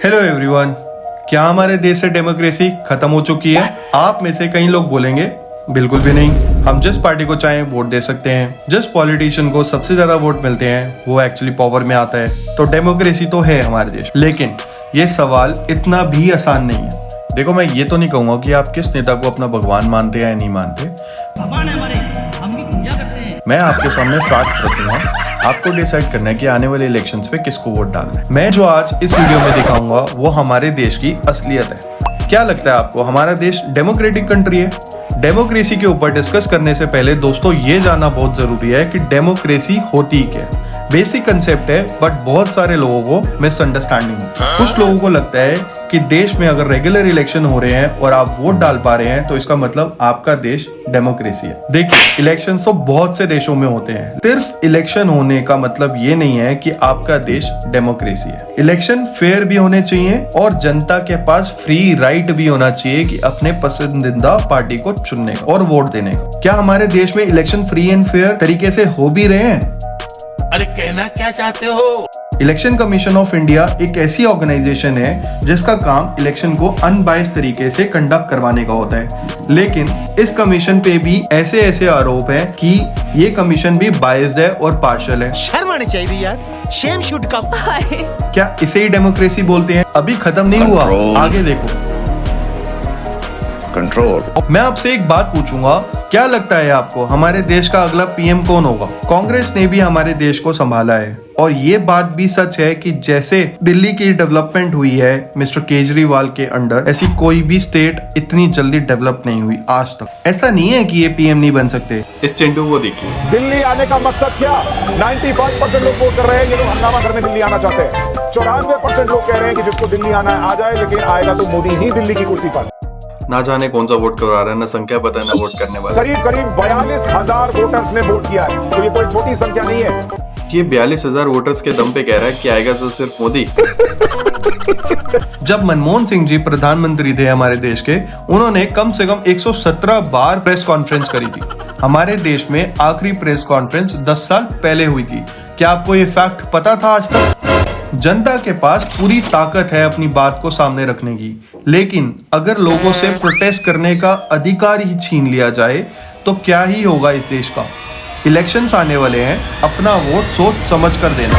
Hello everyone, क्या हमारे देश से डेमोक्रेसी खत्म हो चुकी है? आप में से कई लोग बोलेंगे बिल्कुल भी नहीं, हम जिस पार्टी को चाहें वोट दे सकते हैं, जिस पॉलिटिशियन को सबसे ज्यादा वोट मिलते हैं वो एक्चुअली पावर में आता है, तो डेमोक्रेसी तो है हमारे देश। लेकिन ये सवाल इतना भी आसान नहीं है। देखो, मैं ये तो नहीं कहूंगा कि आप किस नेता को अपना भगवान मानते हैं या नहीं मानते, भगवान है हमारे, हम भी पूजा करते हैं। मैं आपके सामने फैक्ट्स रखूंगा, आपको डिसाइड करना है कि आने वाले इलेक्शंस पे किसको वोट डालना है। मैं जो आज इस वीडियो में दिखाऊंगा वो हमारे देश की असलियत है। क्या लगता है आपको, हमारा देश डेमोक्रेटिक कंट्री है? डेमोक्रेसी के ऊपर डिस्कस करने से पहले दोस्तों ये जानना बहुत जरूरी है कि डेमोक्रेसी होती क्या है। बेसिक कंसेप्ट है, बट बहुत सारे लोगों को मिसअंडरस्टैंडिंग है। कुछ लोगों को लगता है कि देश में अगर रेगुलर इलेक्शन हो रहे हैं और आप वोट डाल पा रहे हैं तो इसका मतलब आपका देश डेमोक्रेसी है। देखिए, इलेक्शन तो बहुत से देशों में होते हैं, सिर्फ इलेक्शन होने का मतलब ये नहीं है कि आपका देश डेमोक्रेसी है। इलेक्शन फेयर भी होने चाहिए और जनता के पास फ्री राइट भी होना चाहिए कि अपने पसंदीदा पार्टी को चुनने का और वोट देने का। क्या हमारे देश में इलेक्शन फ्री एंड फेयर तरीके से हो भी रहे हैं? अरे कहना क्या चाहते हो? इलेक्शन कमीशन ऑफ इंडिया एक ऐसी ऑर्गेनाइजेशन है जिसका काम इलेक्शन को अनबायस्ड तरीके से कंडक्ट करवाने का होता है। लेकिन इस कमीशन पे भी ऐसे आरोप हैं कि ये कमीशन भी बायस्ड है और पार्शियल है। शर्म आनी चाहिए यार, शेम शुड कम। क्या इसे ही डेमोक्रेसी बोलते हैं? अभी खत्म नहीं हुआ, आगे देखो। कंट्रोल। मैं आपसे एक बात पूछूंगा, क्या लगता है आपको हमारे देश का अगला पीएम कौन होगा? कांग्रेस ने भी हमारे देश को संभाला है और ये बात भी सच है कि जैसे दिल्ली की डेवलपमेंट हुई है मिस्टर केजरीवाल के अंडर, ऐसी कोई भी स्टेट इतनी जल्दी डेवलप नहीं हुई आज तक। ऐसा नहीं है कि ये पीएम नहीं बन सकते। इस चिंटू को देखिए। दिल्ली आने का मकसद क्या? 95% लोग वोट कर रहे हैं, ये लोग हंगामा करने दिल्ली आना चाहते हैं। 94% लोग कह रहे हैं कि जिसको दिल्ली आना है आ जाए, लेकिन आएगा तो मोदी ही दिल्ली की कुर्सी पर। ना जाने कौन सा वोट करवा रहा है, ना संख्या पता है, ना वोट करने वाला। करीब 42,000 वोटर्स ने वोट किया है, तो ये कोई छोटी संख्या नहीं है। ये 42,000 वोटर्स के दम पे कह रहा है कि आएगा तो सिर्फ मोदी। जब मनमोहन सिंह जी प्रधानमंत्री थे हमारे देश के, उन्होंने कम से कम 117 बार प्रेस कॉन्फ्रेंस करी थी। हमारे देश में आखिरी प्रेस कॉन्फ्रेंस 10 साल पहले हुई थी। क्या आपको ये फैक्ट पता था आज तक? जनता के पास पूरी ताकत है अपनी बात को सामने रखने की, लेकिन अगर लोगों से प्रोटेस्ट करने का अधिकार ही छीन लिया जाए तो क्या ही होगा इस देश का। इलेक्शंस आने वाले हैं, अपना वोट सोच समझ कर देना।